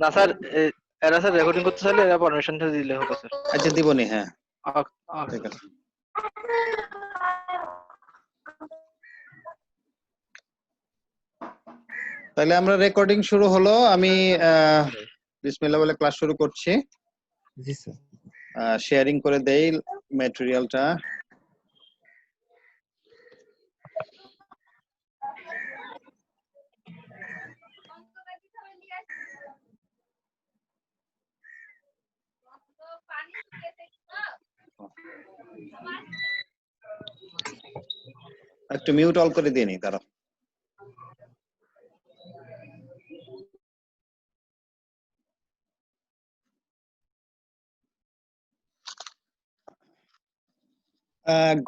না স্যার, এরা sir recording করতে চাইলে এরা পারমিশনটা দিলে হতো স্যার। আচ্ছা দিবনি, হ্যাঁ ঠিক ঠিক আছে। তাহলে আমরা রেকর্ডিং শুরু হলো। আমি বিসমিল্লাহ বলে ক্লাস শুরু করছি। জি স্যার। শেয়ারিং করে দেই ম্যাটেরিয়ালটা। একটু মিউট অল করে দিয়ে নি তারা।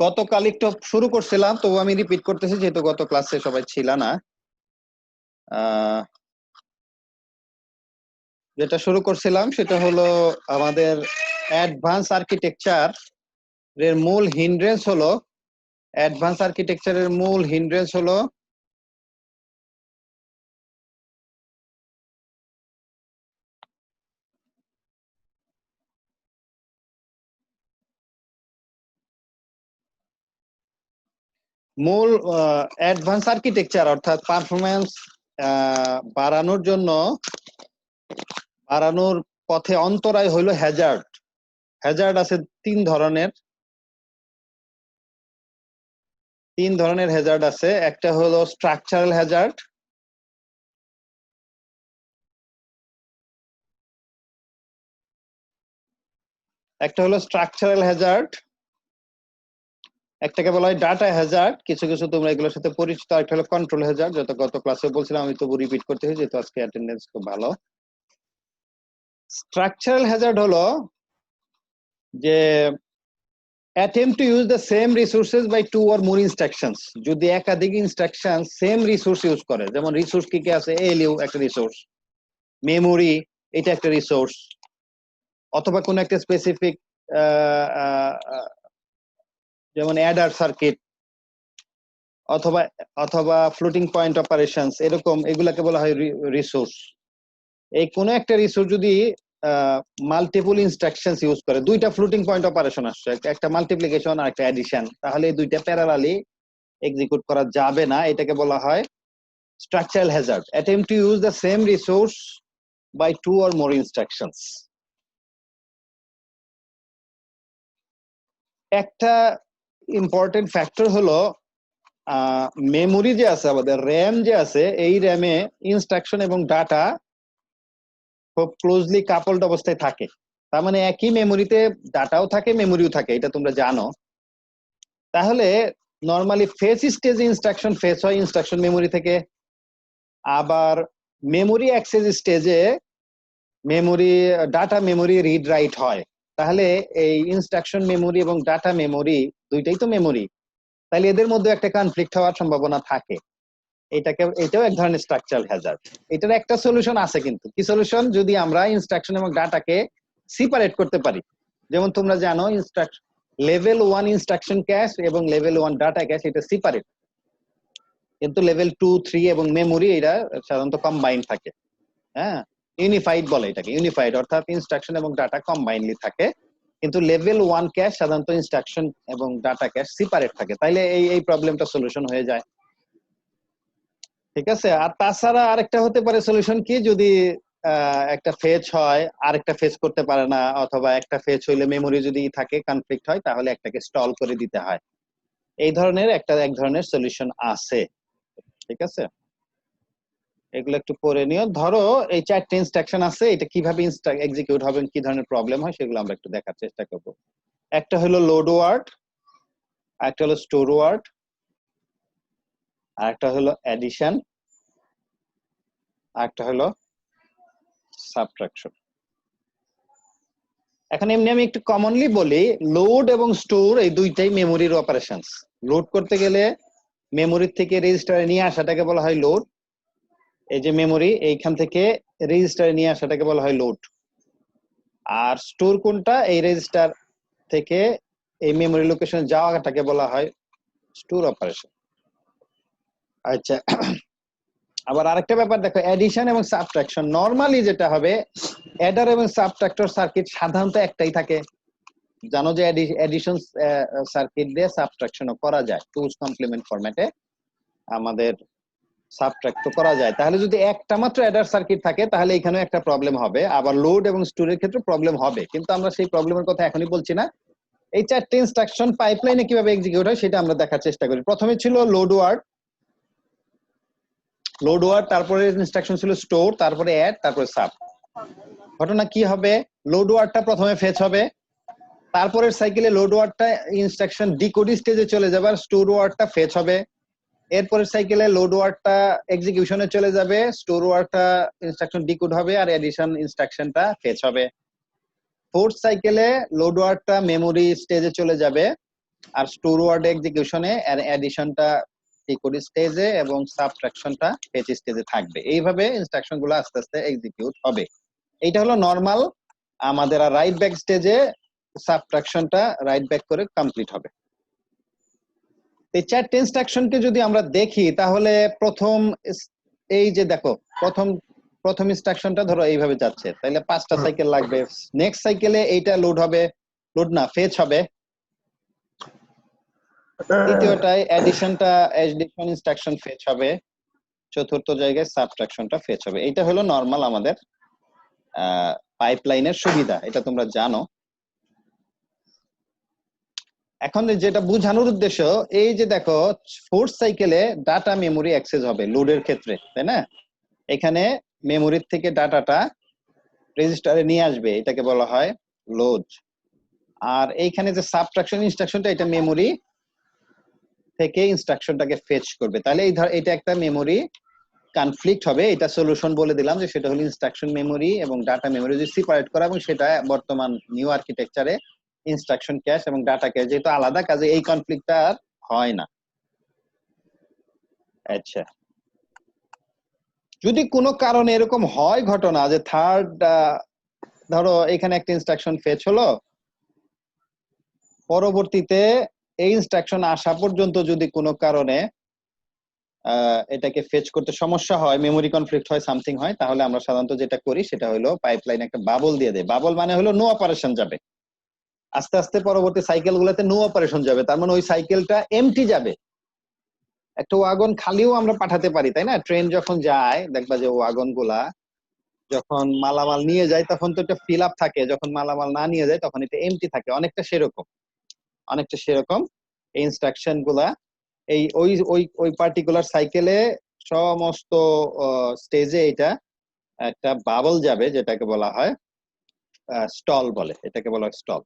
গতকাল একটু শুরু করছিলাম, তবু আমি রিপিট করতেছি যেহেতু গত ক্লাসে সবাই ছিল না। যেটা শুরু করছিলাম সেটা হলো আমাদের অ্যাডভান্স আর্কিটেকচার এর মূল হিন্ড্রেন্স হলো অ্যাডভান্স আর্কিটেকচার অর্থাৎ পারফরম্যান্স বাড়ানোর পথে অন্তরায় হইলো হ্যাজার্ড। হ্যাজার্ড আছে তিন ধরনের হ্যাজার্ড আছে। একটা হলো স্ট্রাকচারাল হ্যাজার্ড, একটাকে বলা হয় ডাটা হ্যাজার্ড। কিছু কিছু তোমরা এগুলোর সাথে পরিচিত। একটা হলো কন্ট্রোল হ্যাজার্ড, যেটা গত ক্লাসে বলছিলাম, আমি তবু রিপিট করতেছি যেহেতু আজকে অ্যাটেন্ডেন্স খুব ভালো। স্ট্রাকচারাল হ্যাজার্ড হলো যে attempt to use the same resources by two or more instructions। যদি একাধিক ইনস্ট্রাকশন সেম রিসোর্স ইউজ করে, যেমন রিসোর্স কি কি আছে, এলইউ একটা রিসোর্স, মেমোরি এটা একটা রিসোর্স, অথবা কোন একটা স্পেসিফিক যেমন অ্যাডার সার্কিট অথবা ফ্লোটিং পয়েন্ট অপারেশনস, এরকম এগুলাকে বলা হয় রিসোর্স। এই কোন একটা রিসোর্স যদি মাল্টিপল ইনস্ট্রাকশনস ইউজ করে, দুইটা ফ্লোটিং পয়েন্ট অপারেশন আসছে, একটা মাল্টিপ্লিকেশন আর একটা অ্যাডিশন, তাহলে এই দুইটা প্যারালালি এক্সিকিউট করা যাবে না। এটাকে বলা হয় structural Hazard. attempt to use the same resource by two or more instructions। একটা ইম্পর্টেন্ট ফ্যাক্টর হলো মেমোরি যে আছে, আমাদের র্যাম যে আছে, এই র্যামে ইনস্ট্রাকশন এবং ডাটা খুব ক্লোজলি কাপলড অবস্থায় থাকে। তার মানে একই মেমোরিতে ডাটাও থাকে, মেমোরিও থাকে, এটা তোমরা জানো। তাহলে নর্মালি ফেচ স্টেজে ইনস্ট্রাকশন ফেচ হয় ইনস্ট্রাকশন মেমোরি থেকে, আবার মেমোরি অ্যাক্সেস স্টেজে ডাটা মেমোরি রিড রাইট হয়। তাহলে এই ইনস্ট্রাকশন মেমোরি এবং ডাটা মেমোরি দুইটাই তো মেমোরি, তাহলে এদের মধ্যে একটা কনফ্লিক্ট হওয়ার সম্ভাবনা থাকে। এটাও এক ধরনের স্ট্রাকচারাল হ্যাজার্ড। এটার একটা সলিউশন আছে, কিন্তু কি সলিউশন? যদি আমরা ইনস্ট্রাকশন এবং ডাটাকে সেপারেট করতে পারি। যেমন তোমরা জানো লেভেল 1 ইনস্ট্রাকশন ক্যাশ এবং লেভেল 1 ডাটা ক্যাশ এটা সেপারেট, কিন্তু লেভেল 2, 3 এবং মেমোরি এরা সাধারণত কম্বাইন্ড থাকে। হ্যাঁ, ইউনিফাইড বলে এটাকে, ইউনিফাইড অর্থাৎ ইনস্ট্রাকশন এবং ডাটা কম্বাইন্ডলি থাকে, কিন্তু লেভেল 1 ক্যাশ সাধারণত ইনস্ট্রাকশন এবং ডাটা ক্যাশ সেপারেট থাকে। তাইলে এই প্রবলেমটা সলিউশন হয়ে যায়। ঠিক আছে। আর তাছাড়া আরেকটা হতে পারে সলিউশন কি, যদি একটা ফেচ হয় আরেকটা ফেচ করতে পারে না, অথবা একটা ফেচ হইলে মেমোরি যদি থাকে কনফ্লিক্ট হয়, তাহলে একটাকে স্টল করে দিতে হয়। এই ধরনের এক ধরনের সলিউশন আছে। ঠিক আছে, এগুলো একটু পড়ে নিও। ধরো এই 4টে ইনস্ট্রাকশন আছে, এটা কিভাবে এক্সিকিউট হবে, কি ধরনের প্রবলেম হয় সেগুলো আমরা একটু দেখার চেষ্টা করব। একটা হলো লোড ওয়ার্ড, একটা হলো স্টোর ওয়ার্ড, আর একটা হলো অ্যাডিশন, আর একটা হলো সাবট্রাকশন। এখন এমনি আমি একটু কমনলি বলি, লোড এবং স্টোর এই দুইটাই মেমোরির অপারেশনস। লোড করতে গেলে মেমোরি থেকে রেজিস্টারে নিয়ে আসাটাকে বলা হয় লোড। এই যে মেমোরি এইখান থেকে রেজিস্টারে নিয়ে আসাটাকে বলা হয় লোড। আর স্টোর কোনটা, এই রেজিস্টার থেকে এই মেমোরি লোকেশনে যাওয়াটাকে বলা হয় স্টোর অপারেশন। আচ্ছা, আবার আরেকটা ব্যাপার দেখো, অ্যাডিশন এবং সাবট্রাকশন নরমালি যেটা হবে, অ্যাডার এবং সাবট্রাক্টর সার্কিট সাধারণত একটাই থাকে। জানো যে অ্যাডিশন সার্কিট দিয়ে সাবট্রাকশনও করা যায়, টুস কমপ্লিমেন্ট ফরম্যাটে আমাদের সাবট্রাক্ট করা যায়। তাহলে যদি একটা মাত্র অ্যাডার সার্কিট থাকে তাহলে এখানেও একটা প্রবলেম হবে, আবার লোড এবং স্টোরের ক্ষেত্রে প্রবলেম হবে, কিন্তু আমরা সেই প্রবলেমের কথা এখনই বলছি না। এই চারটে ইনস্ট্রাকশন পাইপলাইনে কিভাবে এক্সিকিউট হয় সেটা আমরা দেখার চেষ্টা করি। প্রথমে ছিল লোড ওয়ার্ড, তারপরে ইনস্ট্রাকশন ছিল স্টোর, তারপরে অ্যাড, তারপরে সাব। ঘটনা কি হবে, লোড ওয়ার্ডটা প্রথমে ফেচ হবে, তারপরের সাইকেলে লোড ওয়ার্ডটা ইনস্ট্রাকশন ডিকোড স্টেজে চলে যাবে আর স্টোর ওয়ার্ডটা ফেচ হবে। এরপরের সাইকেলে লোড ওয়ার্ডটা এক্সিকিউশনে চলে যাবে, স্টোর ওয়ার্ডটা ইনস্ট্রাকশন ডিকোড হবে আর এডিশন ইনস্ট্রাকশনটা ফেচ হবে। ফোর্থ সাইকেলে লোড ওয়ার্ডটা মেমোরি স্টেজে চলে যাবে আর স্টোর ওয়ার্ড এক্সিকিউশনে আর এডিশনটা ডিকোড স্টেজে এবং সাবট্রাকশনটা ফেচ স্টেজে থাকবে। এইভাবে ইনস্ট্রাকশন গুলো আস্তে আস্তে এক্সিকিউট হবে। এইটা হলো নরমাল আমাদের। আর রাইট ব্যাক স্টেজে সাবট্রাকশনটা রাইট ব্যাক করে কমপ্লিট হবে। এই চারটে ইনস্ট্রাকশনকে যদি আমরা দেখি তাহলে এই যে দেখো, প্রথম ইনস্ট্রাকশনটা ধরো এইভাবে যাচ্ছে, তাহলে 5টা সাইকেল লাগবে। নেক্সট সাইকেলে এইটা লোড হবে, লোড না ফেচ হবে। তৃতীয়টায় এডিশন ইনস্ট্রাকশন ফেচ হবে। চতুর্থ জায়গায় সাবট্রাকশনটা ফেচ হবে। এটা হলো নরমাল আমাদের পাইপলাইনের সুবিধা, এটা তোমরা জানো। এখন যেটা বোঝানোর উদ্দেশ্য, এই যে দেখো ফোর্থ সাইকেলে ডাটা মেমোরি অ্যাক্সেস হবে লোডের ক্ষেত্রে, তাই না? এখানে মেমোরির থেকে ডাটাটা রেজিস্টারে নিয়ে আসবে, এটাকে বলা হয় লোড। আর এইখানে যে সাবট্রাকশন ইনস্ট্রাকশনটা, এটা মেমোরি থেকে ইনস্ট্রাকশনটাকে ফেচ করবে। তাহলে এটা একটা মেমোরি কনফ্লিক্ট হবে। এটা সলিউশন বলে দিলাম যে সেটা হলো ইনস্ট্রাকশন মেমোরি এবং ডাটা মেমোরি যদি সেপারেট করা, এবং সেটা বর্তমান নিউ আর্কিটেকচারে ইনস্ট্রাকশন ক্যাশ এবং ডাটা ক্যাশ যেহেতু আলাদা, কাজে এই কনফ্লিক্টটা আর হয় না। আচ্ছা, যদি কোনো কারণে এরকম হয় ঘটনা যে ধরো এখানে একটা ইনস্ট্রাকশন ফেচ হলো, পরবর্তীতে এই ইনস্ট্রাকশন আসা পর্যন্ত যদি কোনো কারণে এটাকে ফেচ করতে সমস্যা হয়, মেমোরি কনফ্লিক্ট হয়, সামথিং হয়, তাহলে আমরা সাধারণত যেটা করি সেটা হলো পাইপলাইন একটা বাবল দিয়ে দেয়। বাবল মানে হলো নো অপারেশন যাবে, আস্তে আস্তে পরবর্তী সাইকেল গুলোতে নো অপারেশন যাবে। তার মানে ওই সাইকেলটা এমটি যাবে। একটা ওয়াগন খালিও আমরা পাঠাতে পারি, তাই না? ট্রেন যখন যায় দেখবা যে ওয়াগন গুলা যখন মালামাল নিয়ে যায় তখন তো এটা ফিল আপ থাকে, যখন মালামাল না নিয়ে যায় তখন এটা এমটি থাকে। অনেকটা সেরকম এই ইনস্ট্রাকশন গুলা এই ওই ওই ওই পার্টিকুলার সাইকেলে সমস্ত স্টেজে এটা একটা বাবল যাবে, যেটাকে বলা হয় স্টল বলে, এটাকে বলা হয় স্টল।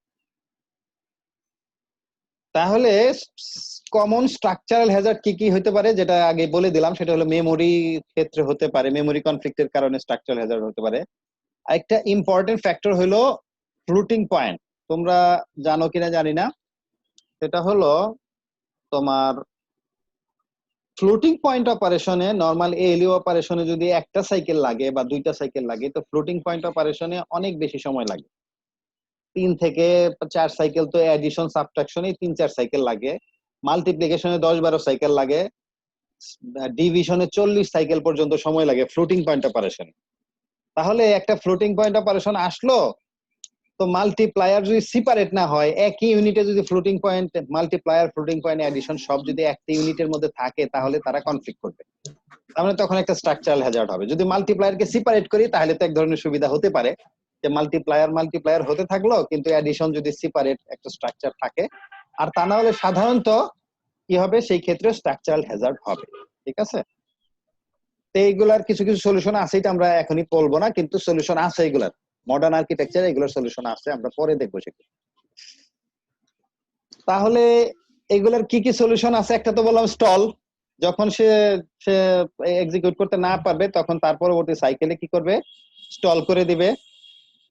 তাহলে কমন স্ট্রাকচারাল হ্যাজার্ড কি কি হতে পারে, যেটা আগে বলে দিলাম, সেটা হলো মেমোরি ক্ষেত্রে হতে পারে, মেমোরি কনফ্লিক্টের কারণে স্ট্রাকচারাল হ্যাজার্ড হতে পারে। একটা ইম্পর্টেন্ট ফ্যাক্টর হলো ফ্লুটিং পয়েন্ট। তোমরা জানো কিনা জানি না, সেটা হলো তোমার ফ্লোটিং পয়েন্ট অপারেশনে, নরমাল এএলইউ অপারেশনে যদি একটা সাইকেল লাগে বা দুইটা সাইকেল লাগে, তো ফ্লোটিং পয়েন্ট অপারেশনে অনেক বেশি সময় লাগে। 3 থেকে 4 সাইকেল তো এডিশন সাবট্রাকশনে 3-4 সাইকেল লাগে, মাল্টিপ্লিকেশনে 10-12 সাইকেল লাগে, ডিভিশনে 40 সাইকেল পর্যন্ত সময় লাগে ফ্লোটিং পয়েন্ট অপারেশন। তাহলে একটা ফ্লোটিং পয়েন্ট অপারেশন আসলো, তো মাল্টিপ্লায়ার যদি সেপারেট না হয়, একই ইউনিটে যদি floating point, multiplier, floating point, addition সব যদি একটা ইউনিটের মধ্যে থাকে তাহলে তারা কনফ্লিক্ট করবে। তার মানে তখন একটা স্ট্রাকচারাল হ্যাজার্ড হবে। যদি মাল্টিপ্লায়ারকে সেপারেট করি তাহলে তো এক ধরনের সুবিধা হতে পারে, যে মাল্টিপ্লায়ার হতে থাকলো কিন্তু এডিশন যদি সেপারেট একটা স্ট্রাকচার থাকে। আর তা না হলে সাধারণত কি হবে, সেই ক্ষেত্রে স্ট্রাকচারাল হ্যাজার্ড হবে। ঠিক আছে, তো এইগুলার কিছু কিছু সলিউশন আছে, এটা আমরা এখনই বলবো না, কিন্তু সলিউশন আছে এগুলার। মডার্ন আর্কিটেকচার এগুলোর সলিউশন আছে, আমরা পরে দেখবো সেগুলো। তাহলে এগুলার কি কি সলিউশন আছে? একটা তো বললাম স্টল, যখন সে এক্সিকিউট করতে না পারবে তখন তার পরবর্তী সাইকেলে কি করবে, স্টল করে দিবে।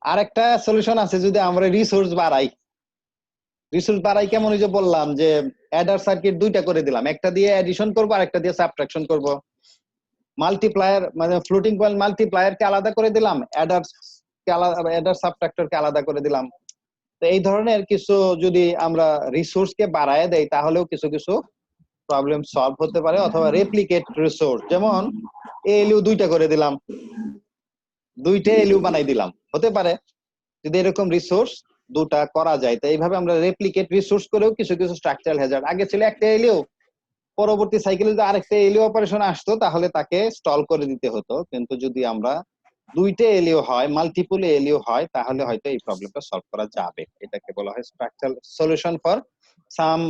আর একটা সলিউশন আছে, যদি আমরা রিসোর্স বাড়াই কেমন, ওই যে বললাম যে অ্যাডার সার্কিট দুইটা করে দিলাম, একটা দিয়ে এডিশন করবো আর একটা দিয়ে সাবট্রাকশন করব। মাল্টিপ্লায়ার মানে ফ্লোটিং পয়েন্ট মাল্টিপ্লায়ারকে আলাদা করে দিলাম, অ্যাডার সাবট্রাক্টরকে আলাদা করে দিলাম। তো এই ধরনের কিছু যদি আমরা রিসোর্সকে বাড়ায় দেই তাহলেও কিছু কিছু প্রবলেম সলভ হতে পারে, অথবা রেপ্লিকেট রিসোর্স, যেমন এএলইউ দুইটা করে দিলাম, দুইটা এলইউ বানাই দিলাম, হতে পারে যদি এরকম রিসোর্স দুটা করা যায়। তো এইভাবে আমরা রেপ্লিকেট রিসোর্স করেও কিছু কিছু স্ট্রাকচারাল হ্যাজার্ড, আগে ছিল একটা এলইউ, পরবর্তী সাইকেলে যদি আরেকটা এলইউ অপারেশন আসতো তাহলে তাকে স্টল করে দিতে হতো। কিন্তু যদি আমরা দুইটা এলইউ হয়, মাল্টিপল এলইউ হয়, তাহলে হয়তো এই প্রবলেমটা সলভ করা যাবে। এটাকে বলা হয় structural solution for some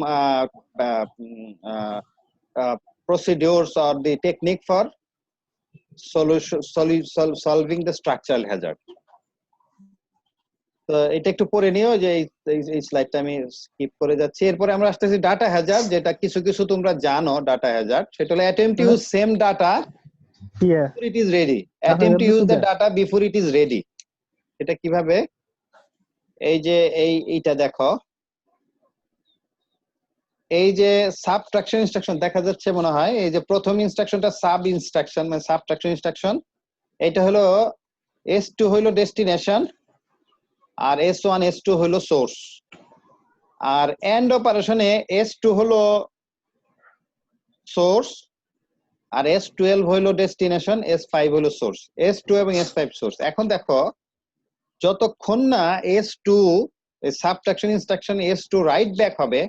procedures or the technique for solving the structural hazard. তো এটা একটু পড়ে নিও, যে এই স্লাইডটা আমি স্কিপ করে যাচ্ছি। এরপরে আমরা আসতেছি ডাটা হ্যাজার্ড, যেটা কিছু কিছু তোমরা জানো। ডাটা হ্যাজার্ড সেটা হলো attempt to use same data before it is ready, attempt to use the data before it is ready। এটা কিভাবে? এই যে এইটা দেখো, এই যে সাবট্রাকশন ইনস্ট্রাকশন দেখা যাচ্ছে মনে হয়, এই যে প্রথম ইনস্ট্রাকশনটা সাব ইনস্ট্রাকশন মানে সাবট্রাকশন ইনস্ট্রাকশন, এটা হলো S2 হলো ডেস্টিনেশন, আর S1 S2 হলো সোর্স। আর এন্ড অপারেশনে S2 হলো সোর্স, আর S12 হলো ডেস্টিনেশন, S5 হলো সোর্স। S2 এবং S5 সোর্স। এখন দেখো, যতক্ষণ না S2 subtraction instruction S2 right back হবে,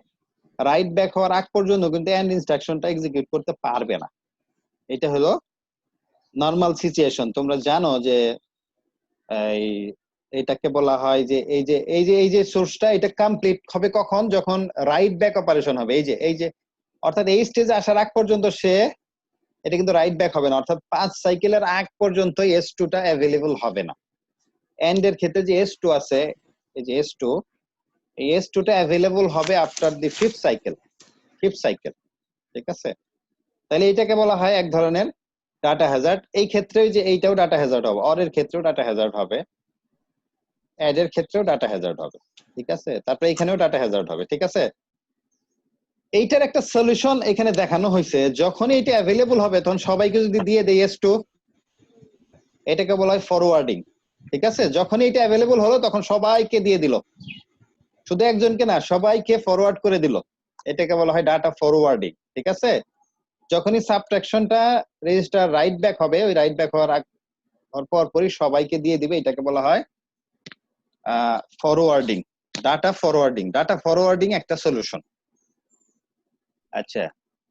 রাইট ব্যাক হওয়ার আগ পর্যন্ত কিন্তু এন্ড ইনস্ট্রাকশনটা এক্সিকিউট করতে পারবে না। এটা হলো নরমাল সিচুয়েশন। তোমরা জানো যে এটাকে বলা হয় যে এই যে সোর্সটা এটা কমপ্লিট হবে কখন? যখন রাইট ব্যাক অপারেশন হবে। এই যে অর্থাৎ এই স্টেজে আসার আগ পর্যন্ত সে এটা কিন্তু রাইট ব্যাক হবে না, অর্থাৎ 5 সাইকেলের আগ পর্যন্ত S2 টা অ্যাভেলেবল হবে না। এন্ড এর ক্ষেত্রে যে S2 আছে, এই যে S2, এই S2 টা অ্যাভেলেবল হবে আফটার দি 5th সাইকেল, ঠিক আছে? তাহলে এটাকে বলা হয় এক ধরনের ডাটা হ্যাজার্ড। এই ক্ষেত্রে যে এইটাও ডাটা হ্যাজার্ড হবে, অর এর ক্ষেত্রেও ডাটা হ্যাজার্ড হবে, অ্যাড এর ক্ষেত্রেও ডাটা হ্যাজার্ড হবে, ঠিক আছে? তারপরে এখানেও ডাটা হ্যাজার্ড হবে, ঠিক আছে? এইটার একটা সলিউশন এখানে দেখানো হয়েছে। যখন এটা অ্যাভেলেবল হবে তখন সবাইকে যদি দিয়ে দেই S2, এটাকে বলা হয় ফরওয়ার্ডিং, ঠিক আছে? যখন এটা অ্যাভেলেবল হলো তখন সবাইকে দিয়ে দিল, শুধু একজনকে না, সবাইকে ফরওয়ার্ড করে দিল, এটাকে বলা হয় ডাটা ফরওয়ার্ডিং, ঠিক আছে? যখনই সাবট্রাকশনটা রেজিস্টার রাইট ব্যাক হবে, ওই রাইট ব্যাক হওয়ার পরই সবাইকে দিয়ে দিবে, এটাকে বলা হয় forwarding, data forwarding. Data forwarding একটা সলিউশন। আচ্ছা,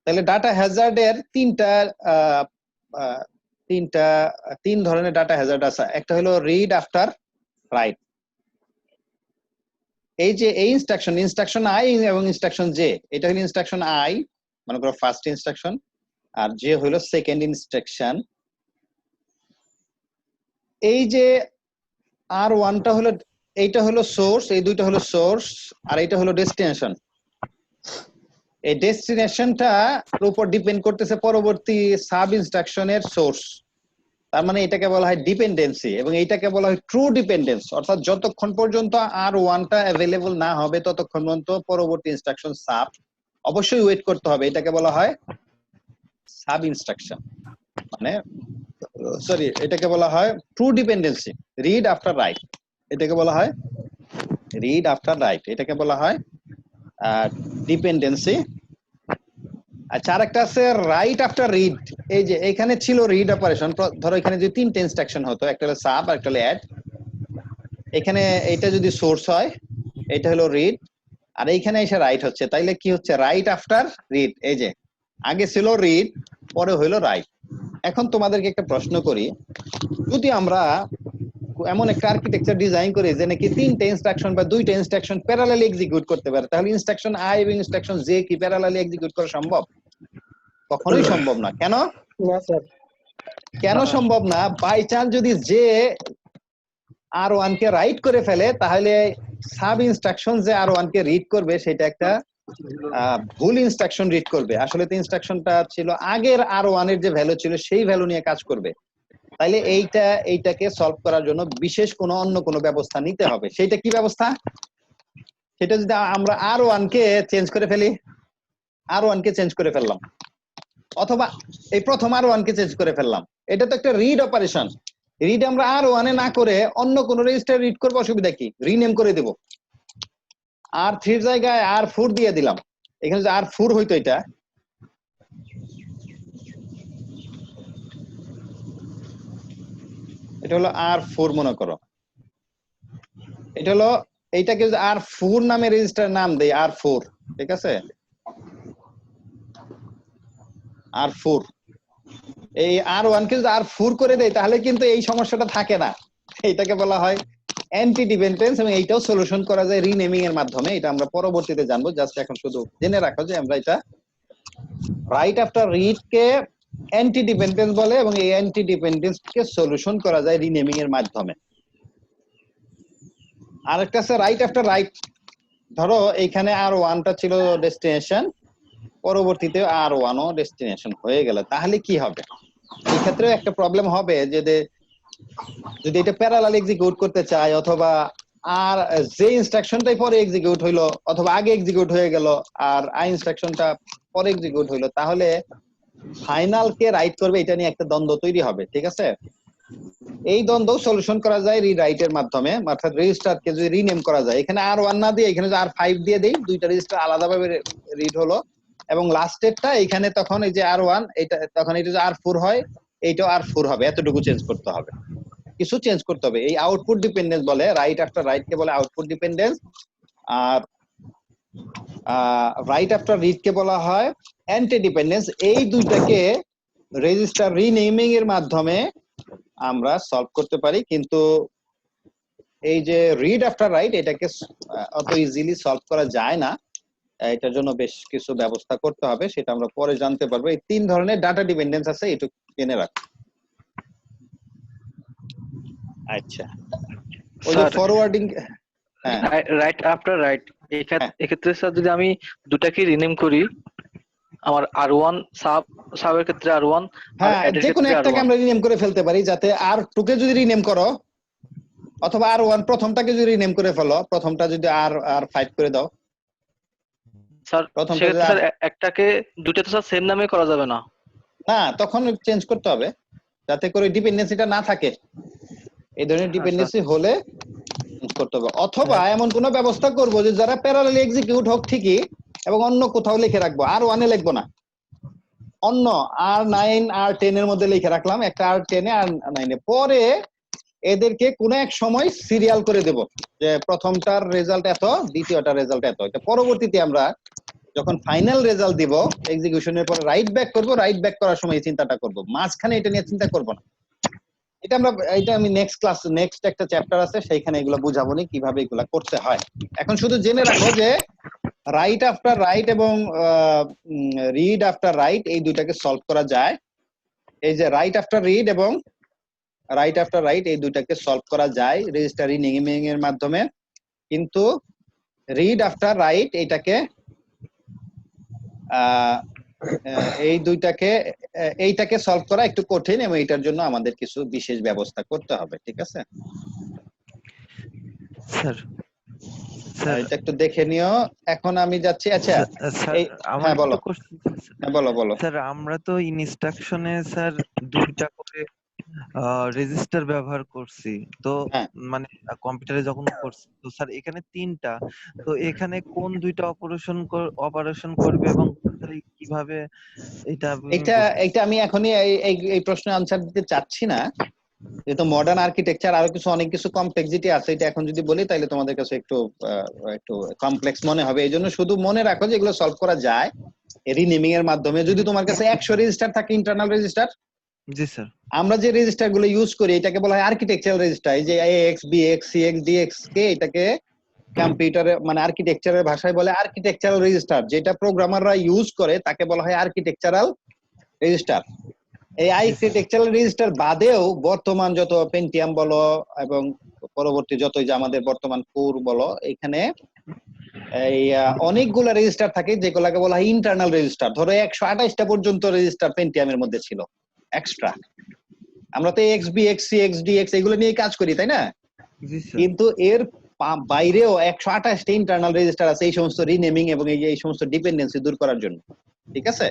তাহলে ডাটা হ্যাজার্ডের তিন ধরনের ডাটা হ্যাজার্ড আছে। একটা হলো রিড আফটার রাইট। এই যে এই ইনস্ট্রাকশন আই এবং ইনস্ট্রাকশন জে, এটা হলো ইনস্ট্রাকশন আই, মনে করো ফার্স্ট ইনস্ট্রাকশন, আর জে হলো সেকেন্ড ইনস্ট্রাকশন। এই যে R1টা হলো, এইটা হলো সোর্স, এই দুইটা হলো সোর্স, আর এইটা হলো ডেস্টিনেশন। এই ডেস্টিনেশনটার উপর ডিপেন্ড করতেছে পরবর্তী সাব ইনস্ট্রাকশনের সোর্স। তার মানে এটাকে বলা হয় ডিপেন্ডেন্সি, এবং এইটাকে বলা হয় ট্রু ডিপেন্ডেন্স। অর্থাৎ যতক্ষণ পর্যন্ত R1টা অ্যাভেলেবল না হবে ততক্ষণ পর্যন্ত পরবর্তী ইনস্ট্রাকশন সাব অবশ্যই ওয়েট করতে হবে। এটাকে বলা হয় সাব ইনস্ট্রাকশন, মানে সরি, এটাকে বলা হয় true dependency, read after right. এটাকে বলা হয় রিড আফটার রাইট, এটাকে বলা হয় ডিপেন্ডেন্সি। আচ্ছা, আরেকটা আছে রাইট আফটার রিড। এই যে এখানে ছিল রিড অপারেশন, ধরো এখানে যে তিনটে ইনস্ট্রাকশন হতো, একটা হলো সাব, একটা হলো অ্যাড। এখানে এটা যদি সোর্স হয়, এটা হলো রিড, আর এইখানে এসে রাইট হচ্ছে, তাইলে কি হচ্ছে? Right after read. এই যে আগে ছিল রিড, পরে হইলো রাইট। এখন তোমাদেরকে একটা প্রশ্ন করি, যদি আমরা এমন একটা আর্কিটেকচার ডিজাইন করি যে নাকি তিনটে ইনস্ট্রাকশন বা দুইটা ইনস্ট্রাকশন প্যারালালি এক্সিকিউট করতে পারে, তাহলে ইনস্ট্রাকশন আই এবং ইনস্ট্রাকশন জে কি প্যারালালি এক্সিকিউট করা সম্ভব? কখনোই সম্ভব না। কেন? না স্যার। কেন সম্ভব না? বাই চান্স যদি জে R1 কে রাইট করে ফেলে, তাহলে সাব ইনস্ট্রাকশন যে R1 কে রিড করবে সেটা একটা ভুল ইনস্ট্রাকশন রিড করবে। আসলে তো ইনস্ট্রাকশনটা ছিল আগের R1 এর যে ভ্যালু ছিল সেই ভ্যালু নিয়ে কাজ করবে। তাইলে এইটাকে সলভ করার জন্য বিশেষ অন্য কোনো ব্যবস্থা নিতে হবে। সেটা কি ব্যবস্থা? সেটা যদি আমরা R1 কে চেঞ্জ করে ফেলি, R1 কে চেঞ্জ করে ফেললাম, অথবা এই প্রথম R1 কে চেঞ্জ করে ফেললাম, এটা তো একটা রিড অপারেশন। রিড আমরা R1 এ না করে অন্য কোন রেজিস্টার রিড করব, অসুবিধা কি? রিনেম করে দেব, R3 এর জায়গায় R4 দিয়ে দিলাম। এখানে যে R4 হইতো, এটা এটা হলো R4 মনে করো, এটা হলো এইটাকে যদি R4 নামে রেজিস্টার নাম দেই, R4, ঠিক আছে, R4, এই R1 কে যদি R4 করে দেই তাহলে কিন্তু এই সমস্যাটা থাকে না। এটাকে বলা হয় অ্যান্টি ডিপেন্ডেন্স, এবং এইটাও সলিউশন করা যায় রিনেমিং এর মাধ্যমে। এটা আমরা পরবর্তীতে জানবো, জাস্ট এখন শুধু জেনে রাখো যে আমরা এটা রাইট আফটার রিড কে অ্যান্টি ডিপেন্ডেন্স বলে, এবং এই অ্যান্টি ডিপেন্ডেন্স কে সলিউশন করা যায় রিনেমিং এর মাধ্যমে। আরেকটা আছে রাইট আফটার রাইট। ধরো এইখানে R1 টা ছিল ডেস্টিনেশন, পরবর্তীতে R1 ও ডেস্টিনেশন হয়ে গেল, তাহলে কি হবে? এই ক্ষেত্রে একটা প্রবলেম হবে যে যদি এটা প্যারালাল এক্সিকিউট করতে চাই, অথবা আর যে ইনস্ট্রাকশনটাই পরে এক্সিকিউট হইলো অথবা আগে এক্সিকিউট হয়ে গেল আর আই ইনস্ট্রাকশনটা পরে এক্সিকিউট হইলো, তাহলে ফাইনাল কে রাইট করবে এটা নিয়ে একটা দ্বন্দ্ব তৈরি হবে, ঠিক আছে? এই দ্বন্দ্ব সলিউশন করা যায় রিরাইটের মাধ্যমে, অর্থাৎ রেজিস্টারকে যদি রিনেম করা যায়, এখানে R1 না দিয়ে এখানে যদি R5 দিয়ে দেই, দুইটা রেজিস্টার আলাদাভাবে রিড হলো, এবং লাস্টেরটা এখানে তখন এই যে R1, এটা তখন এটা যদি R4 হয়, এইটাও R4 হবে, এতটুকু চেঞ্জ করতে হবে, কিছু চেঞ্জ করতে হবে। এই আউটপুট ডিপেন্ডেন্স বলে, রাইট আফটার রাইট কে বলে আউটপুট ডিপেন্ডেন্স, আর রাইট আফটার রিড কে বলা হয় অ্যান্টি ডিপেন্ডেন্স। এই দুইটাকে রেজিস্টার রিনেমিং এর মাধ্যমে আমরা সলভ করতে পারি, কিন্তু এই যে রিড আফটার রাইট এটাকে অত ইজিলি সলভ করা যায় না। এটার জন্য বেশ কিছু ব্যবস্থা করতে হবে, সেটা আমরা পরে জানতে পারবো। এই তিন ধরনের ডাটা ডিপেন্ডেন্স আছে, এটুকু জেনে রাখ। আচ্ছা, ওই যে স্যার ফরওয়ার্ডিং, হ্যাঁ রাইট আফটার রাইট, এক্ষেত্রে স্যার যদি আমি দুটাকে রিনেম করি, আমার R1 সাবের ক্ষেত্রে R1 আর হ্যাঁ, অ্যাডের যে কোনো ক্ষেত্রে একটাকে R1। আমরা রিনেম করে ফেলতে পারি, যাতে R2 কে যদি রিনেম করো, অথবা R1 প্রথমটাকে যদি রিনেম করে ফেলো, প্রথমটা যদি R5 করে দাও, স্যার প্রথমটা যদি সেক্ষেত্রে স্যার একটাকে দুটো তো স্যার সেম নামে করা যাবে না। না, তখন চেঞ্জ করতে হবে যাতে করে ডিপেন্ডেন্সিটা না থাকে। এই ধরনের আচ্ছা ডিপেন্ডেন্সি হলে চেঞ্জ করতে হবে, অথবা এমন কোনো ব্যবস্থা করব যে যারা প্যারালালি এক্সিকিউট হোক ঠিকই, এবং অন্য কোথাও লিখে রাখবো, R1 এ লিখবো না, অন্য R9 R10 এর মধ্যে লিখে রাখলাম, একটা R10 এ R9 এ, পরে এদেরকে কোনো এক সময় সিরিয়াল করে দেব, যে প্রথমটার রেজাল্ট এত, দ্বিতীয়টার রেজাল্ট এত। এটা পরবর্তীতে আমরা যখন ফাইনাল রেজাল্ট দিব এক্সিকিউশনের পরে রাইট ব্যাক করব, রাইট ব্যাক করার সময় এই চিন্তাটা করব, মাঝখানে এটা নিয়ে চিন্তা করব না। এটা আমি নেক্সট ক্লাস, নেক্সট একটা চ্যাপ্টার আছে সেইখানে এগুলো বুঝাবো নি কিভাবে এগুলা করতে হয়। এখন শুধু জেনে রাখো যে রাইট আফটার রাইট এবং রিড আফটার রাইট এই দুইটাকে সলভ করা যায়। এই যে রাইট আফটার রিড এবং রাইট আফটার রাইট এই দুইটাকে সলভ করা যায় রেজিস্টার রিনেমিং এর মাধ্যমে, কিন্তু রিড আফটার রাইট এইটাকে এই দুইটাকে এইটাকে সলভ করা একটু কঠিন, এবং এটার জন্য আমাদের কিছু বিশেষ ব্যবস্থা করতে হবে, ঠিক আছে? স্যার এটা একটু দেখে নিও। এখন আমি যাচ্ছি। আচ্ছা, স্যার এই আমার হ্যাঁ একটা বলো, কোশ্চেন, হ্যাঁ বলো বলো। স্যার আমরা তো ইনস্ট্রাকশনে স্যার দুইটা করে রেজিস্টার ব্যবহার করছি, তো হ্যাঁ, মানে কম্পিউটারে যখন করছি, তো স্যার এখানে তিনটা, তো এখানে কোন দুইটা অপারেশন করবে এবং কিভাবে এটা আমি এটা বুঝতেছি। এটা আমি এখনই এই প্রশ্নের আনসার দিতে চাচ্ছি না, যেহেতু মডার্ন আর্কিটেকচার আরো অনেক কিছু কমপ্লেক্সিটি আছে। এটা এখন যদি বলি তাহলে তোমাদের কাছে একটু কমপ্লেক্স মনে হবে। এই জন্য শুধু মনে রাখো যে এগুলো সলভ করা যায় রিনেমিং এর মাধ্যমে। যদি তোমার কাছে 100 রেজিস্টার থাকে, ইন্টারনাল রেজিস্টার, জি স্যার। আমরা যে রেজিস্টার গুলো ইউজ করি এটাকে বলা হয় আর্কিটেকচারাল রেজিস্টার। এই যে AX BX CX DX কে এটাকে কম্পিউটারে মানে আর্কিটেকচারের ভাষায় বলে আর্কিটেকচারাল রেজিস্টার। যেটা প্রোগ্রামাররা ইউজ করে তাকে বলা হয় আর্কিটেকচারাল রেজিস্টার। এই আর্কিটেকচারাল রেজিস্টার বাদেও বর্তমান যত পেন্টিয়াম বলো এবং পরবর্তী যত যে আমাদের বর্তমান কোর বলো, এখানে এই অনেকগুলো রেজিস্টার থাকে যেগুলোকে বলা হয় ইন্টারনাল রেজিস্টার। ধরো 128টা পর্যন্ত রেজিস্টার পেন্টিয়ামের মধ্যে ছিল এক্সট্রা। আমরা তো XBX CX এগুলো নিয়ে কাজ করি, তাই না? জি স্যার। কিন্তু এর বাইরেও 128টা ইন্টারনাল রেজিস্টার আছে এই সমস্ত রিনেমিং এবং এই সমস্ত ডিপেন্ডেন্সি দূর করার জন্য, ঠিক আছে?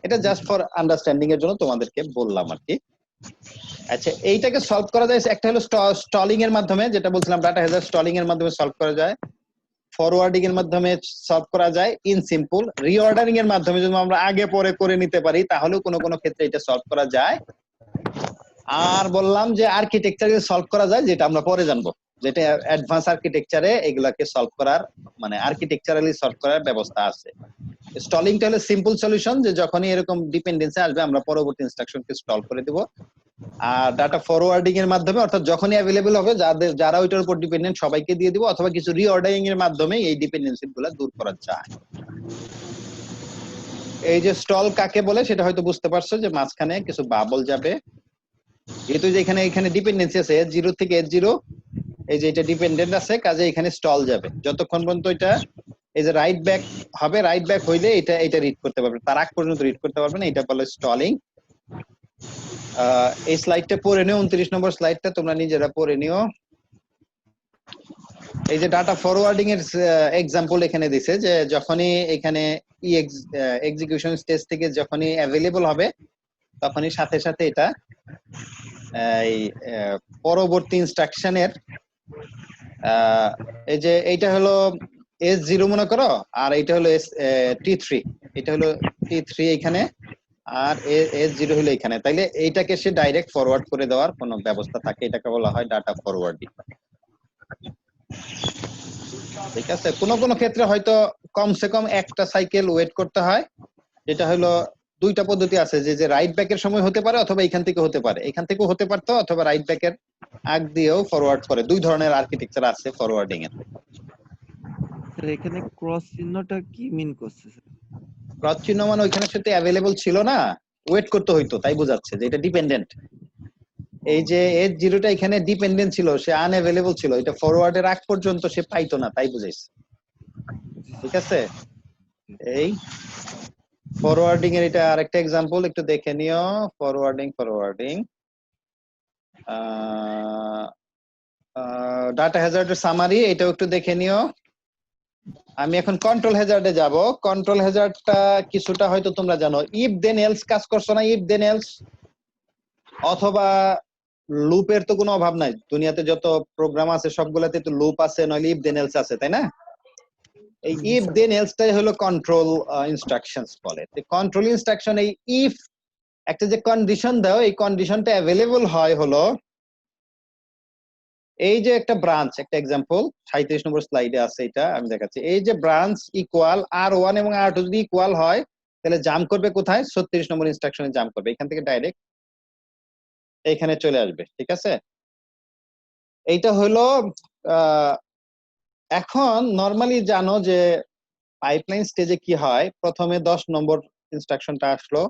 এটা জাস্ট ফর আন্ডারস্ট্যান্ডিং এর জন্য তোমাদেরকে বললাম আর কি। আচ্ছা, এইটাকে সলভ করা যায়, একটা হলো স্টলিং এর মাধ্যমে, যেটা বলছিলাম ডাটা হ্যাজার্ড স্টলিং এর মাধ্যমে সলভ করা যায়, ফরওয়ার্ডিং এর মাধ্যমে সলভ করা যায় ইন সিম্পল, রিঅর্ডারিং এর মাধ্যমে যদি আমরা আগে পরে করে নিতে পারি তাহলেও কোনো কোনো ক্ষেত্রে এটা সলভ করা যায়। আর বললাম যে আর্কিটেকচারে সলভ করা যায়, যেটা আমরা পরে জানবো, যেটা অ্যাডভান্স আর্কিটেকচারে এগুলাকে সলভ করার মানে আর্কিটেকচারালি সলভ করার ব্যবস্থা আছে। স্টলিংটা হলো সিম্পল সলিউশন, যে যখনই এরকম ডিপেন্ডেন্সি আসবে আমরা পরবর্তী ইনস্ট্রাকশনকে স্টল করে দেব। আর ডাটা ফরওয়ার্ডিং এর মাধ্যমে, অর্থাৎ যখনই অ্যাভেলেবল হবে যারা ওইটার উপর ডিপেন্ডেন্ট সবাইকে দিয়ে দিব, অথবা কিছু রিঅর্ডারিং এর মাধ্যমে এই ডিপেন্ডেন্সি গুলো দূর করা যায়। এই যে স্টল কাকে বলে সেটা হয়তো বুঝতে পারছো, যে মাঝখানে কিছু বাবল যাবে, যেহেতু যে এখানে ডিপেন্ডেন্সি আছে S0 থেকে S0, এই যে এটা ডিপেন্ডেন্ট আছে, কাজে এখানে স্টল যাবে যতক্ষণ পর্যন্ত এটা এই যে রাইট ব্যাক হবে। রাইট ব্যাক হইলে এটা রিড করতে পারবে, তার আগ পর্যন্ত রিড করতে পারবে না, এটা বলে স্টলিং। এই স্লাইডটা পড়ে নিও, 29 নম্বর স্লাইডটা তোমরা নিজেরা পড়ে নিও। এই যে ডাটা ফরওয়ার্ডিং এর এক্সাম্পল এখানে দিছে, যে যখনই এখানে এক্সিকিউশন স্টেজ থেকে যখনই অ্যাভেলেবল হবে তখনই সাথে সাথে এটা এই পরবর্তী ইনস্ট্রাকশনের এই যে এইটা হলো S0 মনে করো, আর এইটা হলো T3, এটা হলো T3 এখানে, আর S0 হলো এখানে, তাইলে এইটাকে সে ডাইরেক্ট ফরওয়ার্ড করে দেওয়ার কোনো ব্যবস্থা থাকে, এটাকে বলা হয় ডাটা ফরওয়ার্ডিং। ঠিক আছে, কোনো ক্ষেত্রে হয়তো কমসে কম একটা সাইকেল ওয়েট করতে হয়, যেটা হলো দুইটা পদ্ধতি আছে, যে রাইট ব্যাকের সময় হতে পারে অথবা এখান থেকে হতে পারে, এখান থেকেও হতে পারতো, অথবা রাইট ব্যাকের আগ দিয়েও ফরওয়ার্ড করে। দুই ধরনের আর্কিটেকচার আছে ফরওয়ার্ডিং এর। স্যার এখানে ক্রস চিহ্নটা কি মিন করছে স্যার? ক্রস চিহ্ন মানে ওইখানে সাথে অ্যাভেলেবল ছিল না, ওয়েট করতে হইতো, তাই বোঝাচ্ছে যে এটা ডিপেন্ডেন্ট। এই যে S0 টা এখানে ডিপেন্ডেন্ট ছিল, সে আনঅ্যাভেলেবল ছিল, এটা ফরওয়ার্ডের আগ পর্যন্ত সে পাইতো না, তাই বুঝাইছে। ঠিক আছে, এই ফরওয়ার্ডিং এর এটা আরেকটা এক্সাম্পল একটু দেখে নিও। ফরওয়ার্ডিং ডাটা হ্যাজার্ডের সামারি, এটাও একটু দেখে নিও। আমি এখন কন্ট্রোল হ্যাজার্ডে যাব। কন্ট্রোল হ্যাজার্ডটা কিছুটা হয়তো তোমরা জানো, ইফ দেন এলস কাজ করছো না, ইফ দেন এলস, অথবা লুপের তো কোনো অভাব নাই, দুনিয়াতে যত প্রোগ্রাম আছে সবগুলাতে তো লুপ আছে, নইলে ইফ দেন এলস আছে, তাই না? এই ইফ দেন এলসটাই হলো কন্ট্রোল ইনস্ট্রাকশনস বলে। কন্ট্রোল ইনস্ট্রাকশন এই ইফ একটা যে কন্ডিশন দাও, এই কন্ডিশনটা অ্যাভেলেবল হয় হলো এই যে একটা ব্রাঞ্চ, একটা এক্সাম্পল 37 নম্বর স্লাইডে আছে, এটা আমি দেখাচ্ছি। এই যে ব্রাঞ্চ ইকুয়াল R1 এবং R2 যদি ইকুয়াল হয়, তাহলে জাম্প করবে কোথায়? 36 নম্বর ইনস্ট্রাকশনে জাম্প করবে, এখান থেকে ডাইরেক্ট এখানে চলে আসবে। ঠিক আছে, এইটা হলো এখন নরমালি জানো যে পাইপলাইন স্টেজে কি হয়, প্রথমে 10 নম্বর ইনস্ট্রাকশনটা আসলো,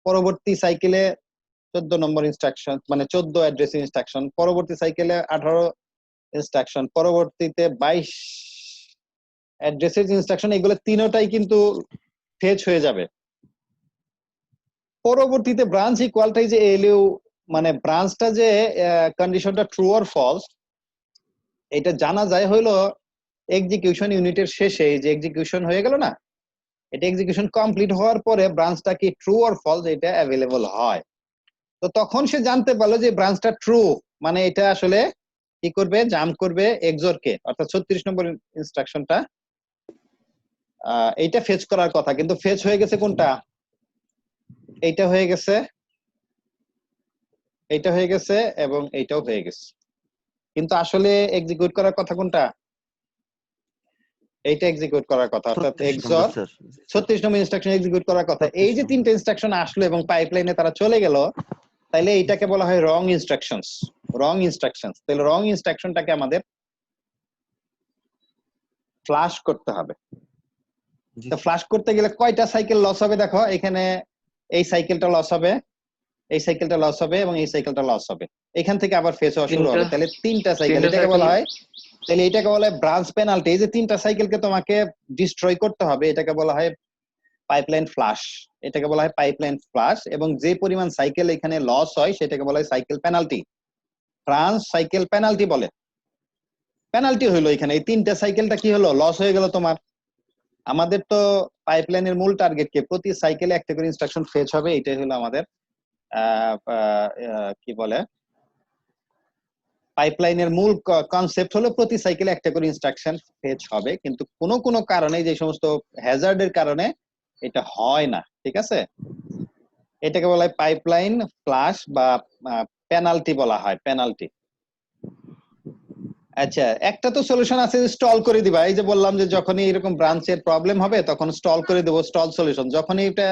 পরবর্তী সাইকেলে 14 নম্বর ইনস্ট্রাকশন, মানে 14 অ্যাড্রেসিং ইনস্ট্রাকশন, পরবর্তী সাইকেলে 18 ইনস্ট্রাকশন, পরবর্তীতে 22 অ্যাড্রেসের ইনস্ট্রাকশন, এগুলো তিনটাই কিন্তু ফেচ হয়ে যাবে। পরবর্তীতে ব্রাঞ্চ ইকুয়ালটাই যে এলইউ, মানে ব্রাঞ্চটা যে কন্ডিশনটা ট্রু অর ফলস, এটা জানা যায় হইলো এক্সিকিউশন ইউনিটের শেষে, যে এক্সিকিউশন হয়ে গেল না, এটা এক্সিকিউশন কমপ্লিট হওয়ার পরে ব্রাঞ্চটা কি ট্রু অর ফলস এটা অ্যাভেলেবল হয়। তো তখন সে জানতে পারলো যে ব্রাঞ্চটা ট্রু, মানে এটা আসলে কি করবে, জাম্প করবে এক্সরকে, অর্থাৎ 36 নম্বর ইনস্ট্রাকশনটা, এইটা ফেচ করার কথা, কিন্তু ফেচ হয়ে গেছে কোনটা, এইটা হয়ে গেছে, এইটা হয়ে গেছে, এবং এইটাও হয়ে গেছে, কিন্তু আসলে এক্সিকিউট করার কথা কোনটা, এইটা এক্সিকিউট করার কথা, অর্থাৎ এক্সর 36 নম্বর ইনস্ট্রাকশন এক্সিকিউট করার কথা। এই যে তিনটা ইনস্ট্রাকশন আসলো এবং পাইপলাইনে তারা চলে গেল, তাইলে এইটাকে বলা হয় রং ইনস্ট্রাকশনস। তাহলে রং ইনস্ট্রাকশনটাকে আমাদের ফ্লাশ করতে হবে। তো ফ্লাশ করতে গেলে কয়টা সাইকেল লস হবে দেখো, এখানে এই সাইকেলটা লস হবে, এই সাইকেলটা লস হবে, এবং এই সাইকেলটা লস হবে, এখান থেকে আবার ফেস হওয়া শুরু হবে, তাহলে তিনটা সাইকেল, এটাকে বলা হয়, তাহলে এটাকে বলা হয় ব্রাঞ্চ পেনাল্টি। এই যে তিনটা সাইকেলকে তোমাকে ডিস্ট্রয় করতে হবে, এটাকে বলা হয় পাইপলাইন ফ্লাশ, এটাকে বলা হয় পাইপলাইন ফ্লাশ। এবং যে পরিমাণ সাইকেল এখানে লস হয় সেটাকে বলা হয় cycle penalty, branch cycle penalty বলে। পেনাল্টি হইলো এখানে এই তিনটা সাইকেলটা কি হলো, লস হয়ে গেল তোমার। আমাদের তো পাইপলাইনের মূল টার্গেট কে প্রতি সাইকেলে একটা করে ইনস্ট্রাকশন ফেচ হবে, এটাই হলো আমাদের কি বলে, পাইপলাইনের মূল কনসেপ্ট হলো প্রতি সাইকেলে একটা করে ইনস্ট্রাকশন ফেচ হবে, কিন্তু কোনো কারণে যে সমস্ত হ্যাজার্ডের কারণে এটা হয় না। ঠিক আছে, এটাকে বলা হয় পাইপলাইন ফ্লাশ বা পেনাল্টি বলা হয়, পেনাল্টি। আচ্ছা, একটা তো সলিউশন আছে যে স্টল করে দিবা। এই যে বললাম যে যখনই এরকম ব্রাঞ্চের প্রবলেম হবে তখন স্টল করে দেবো, স্টল সলিউশন। যখনই এটা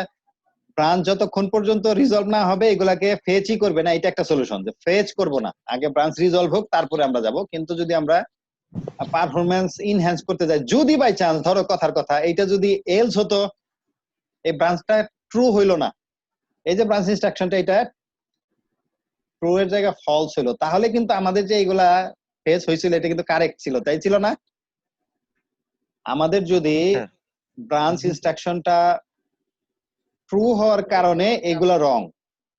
ব্রাঞ্চ যতক্ষণ পর্যন্ত রিজলভ না হবে এগুলাকে ফেচই করবে না, এটা একটা সলিউশন, যে ফেচ করব না, আগে ব্রাঞ্চ রিজলভ হোক তারপরে আমরা যাব। কিন্তু যদি আমরা পারফরম্যান্স ইনহ্যান্স করতে যাই, যদি বাই চান্স ধরো কথার কথা এইটা যদি এলস হতো, এই ব্রাঞ্চটা ট্রু হইলো না, এই যে ব্রাঞ্চ ইনস্ট্রাকশনটা এটা ট্রু এর জায়গায় ফলস হলো, তাহলে কিন্তু আমাদের যে এইগুলা ফেচ হয়েছিল এটা কিন্তু কারেক্ট ছিল, তাই ছিল না? আমাদের যদি স্যার ব্রাঞ্চ ইনস্ট্রাকশনটা ট্রু হওয়ার কারণে এগুলা রং,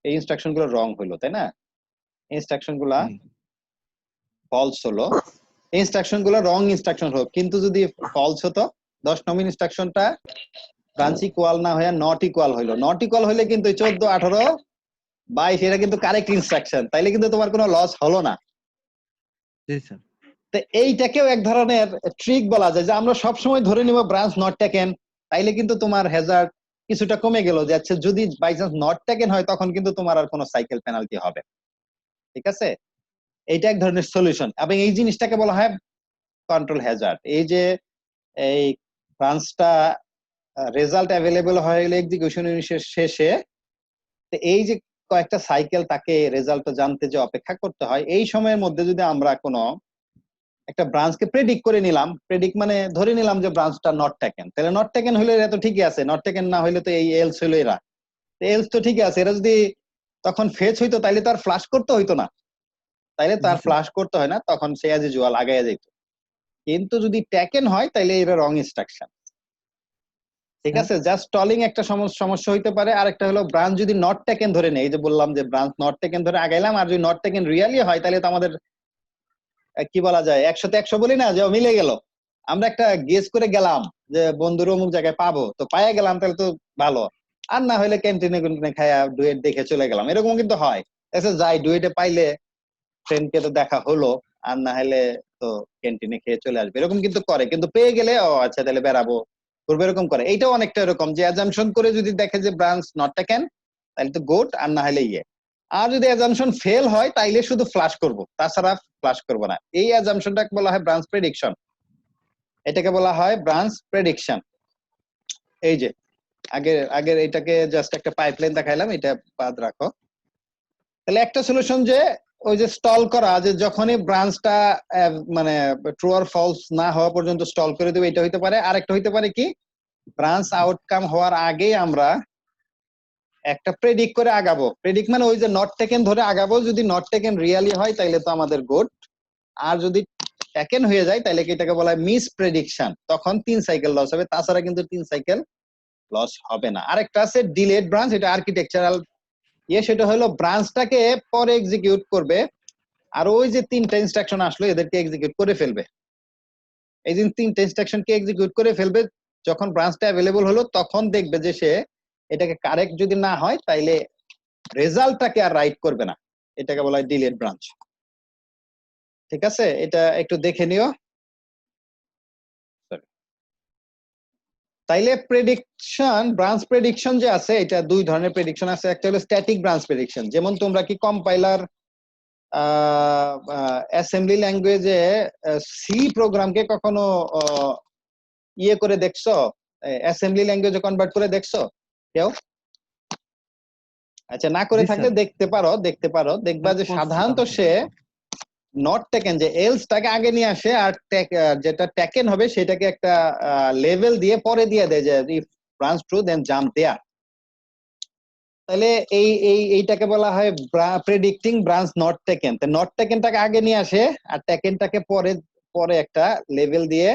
এই ইনস্ট্রাকশন গুলো রং হইলো, তাই না? ইনস্ট্রাকশন গুলা ফলস হলো, ইনস্ট্রাকশন গুলো রং ইনস্ট্রাকশন হলো। কিন্তু যদি ফলস হতো, 10 নম্বর ইনস্ট্রাকশনটা ব্রাঞ্চ ইকুয়াল না হয়ে নট ইকুয়াল হইলো, নট ইকুয়াল হইলে কিন্তু 14, 18, 22 এটা কিন্তু কারেক্ট ইনস্ট্রাকশন, তাইলে কিন্তু তোমার কোনো লস হলো না। জি স্যার। তো এইটাকেও এক ধরনের ট্রিক বলা যায়, যে আমরা সবসময় ধরে নিব ব্রাঞ্চ নট টেকেন, তাইলে কিন্তু তোমার হ্যাজার্ড কিছুটা কমে গেল, যে আচ্ছা যদি বাই চান্স নট টেকেন হয় তখন কিন্তু তোমার আর কোনো সাইকেল পেনাল্টি হবে। ঠিক আছে, এইটা এক ধরনের সলিউশন, এবং এই জিনিসটাকে বলা হয় কন্ট্রোল হ্যাজার্ড। এই যে এই ব্রাঞ্চটা রেজাল্ট অ্যাভেলেবল হয়ে গেলে এক্সিকিউশন ইউনিটের শেষে, তো এই যে কয়েকটা সাইকেল তাকে রেজাল্ট জানতে যে অপেক্ষা করতে হয়, এই সময়ের মধ্যে যদি আমরা কোনো একটা ব্রাঞ্চকে প্রেডিক্ট করে নিলাম, প্রেডিক্ট মানে ধরে নিলাম যে ব্রাঞ্চটা নট টেকেন, তাহলে নট টেকেন হইলে এরা তো ঠিকই আছে, নট টেকেন না হইলে তো এই এলস হইলো, এরা এলস তো ঠিকই আছে, এরা যদি তখন ফেচ হইতো তাইলে তো আর ফ্লাশ করতে হইতো না, তাইলে জি তার স্যার। ফ্লাশ করতে হয় না, তখন সে অ্যাজ ইউজুয়াল আগায়া যেত। কিন্তু যদি টেকেন হয় তাইলে এরা রং ইনস্ট্রাকশন। ঠিক স্যার আছে, জাস্ট স্টলিং একটা সমস্যা হইতে পারে। আর একটা হলো ব্রাঞ্চ যদি নট টেকেন ধরে নেই, এই যে বললাম যে ব্রাঞ্চ নট টেকেন ধরে আগাইলাম, আর যদি নট টেকেন রিয়ালি হয় তাহলে তো আমাদের কি বলা যায়, 100-তে 100 বলি না, যে মিলে গেল। আমরা একটা গেস করে গেলাম যে বন্ধুর অমুক জায়গায় পাবো, তো পাইয়া গেলাম, তাহলে তো ভালো। আর না হলে ক্যান্টিনে ক্যান্টিনে খায়া ডুয়েট দেখে চলে গেলাম, এরকম কিন্তু হয়। আচ্ছা যাই, ডুয়েটে পাইলে ফ্রেন্ডকে তো দেখা হলো, আর না হলে তো ক্যান্টিনে খেয়ে চলে আসবে, এরকম কিন্তু করে। কিন্তু পেয়ে গেলে ও আচ্ছা তাহলে বেড়াবো করবে, এরকম করে। এইটাও অনেকটা এরকম, যে অ্যাজাম্পশন করে যদি দেখে যে ব্রাঞ্চ নট টেকেন তাহলে তো গুড, আর না হলে ইয়ে। আর যদি অ্যাজাম্পশন ফেল হয় তাইলে শুধু ফ্লাশ করব, তাছাড়া ফ্লাশ করব না। এই অ্যাজাম্পশনটাকে বলা হয় ব্রাঞ্চ প্রেডিকশন, এটাকে বলা হয় ব্রাঞ্চ প্রেডিকশন। এই যে আগের আগের এটাকে জাস্ট একটা পাইপলাইন দেখাইলাম, এটা বাদ রাখো। তাহলে একটা সলিউশন যে ওই যে স্টল করা, যে যখনই ব্রাঞ্চটা মানে ট্রু আর ফলস না হওয়া পর্যন্ত স্টল করে দেবে, এটা হইতে পারে। আরেকটা হইতে পারে কি, ব্রাঞ্চ আউটকাম হওয়ার আগেই আমরা একটা প্রেডিক্ট করে আগাবো। প্রেডিক্ট মানে ওই যে নট টেকেন ধরে আগাবো, যদি নট টেকেন রিয়ালি হয় তাইলে তো আমাদের গুড, আর যদি টেকেন হয়ে যায় তাহলে কি এটাকে বলা হয় মিস প্রেডিকশন, তখন 3 সাইকেল লস হবে, তাছাড়া কিন্তু 3 সাইকেল লস হবে না। আরেকটা আছে ডিলেড ব্রাঞ্চ, এটা আর্কিটেকচারাল সেটা হলো ব্রাঞ্চটাকে পরে এক্সিকিউট করবে, আর ওই যে 3টা ইনস্ট্রাকশন আসলো এদেরকে এক্সিকিউট করে ফেলবে। এই যে 3টা ইনস্ট্রাকশনকে এক্সিকিউট করে ফেলবে, যখন ব্রাঞ্চটা অ্যাভেলেবল হলো তখন দেখবে যে সে এটাকে কারেক্ট যদি না হয় তাইলে রেজাল্টটাকে আর রাইট করবে না, এটাকে বলা হয় ডিলেড ব্রাঞ্চ। ঠিক আছে, এটা একটু দেখে নিও। তাইলে প্রেডিকশন, ব্রাঞ্চ প্রেডিকশন যে আছে, এটা দুই ধরনের প্রেডিকশন আছে। একটা হলো স্ট্যাটিক ব্রাঞ্চ প্রেডিকশন, যেমন তোমরা কি কম্পাইলার অ্যাসেম্বলি ল্যাঙ্গুয়েজে সি প্রোগ্রামকে কখনো ইয়ে করে দেখছো, অ্যাসেম্বলি ল্যাঙ্গুয়েজে কনভার্ট করে দেখছো কেউ? আচ্ছা, না করে জি থাকলে স্যার। দেখতে পারো, দেখবা যে করছিলাম সাধারণত সে কিন্তু। নট টেকেন, যে এলসটাকে আগে নিয়ে আসে, আর যেটা টেকেন হবে সেটাকে একটা লেভেল দিয়ে পরে দিয়ে দেয়, যে if branch true then jump there. তাহলে এইটাকে বলা হয় প্রেডিক্টিং ব্রাঞ্চ নট টেকেন। তো নট টেকেনটাকে আগে নিয়ে আসে আর টেকেনটাকে পরে পরে একটা লেভেল দিয়ে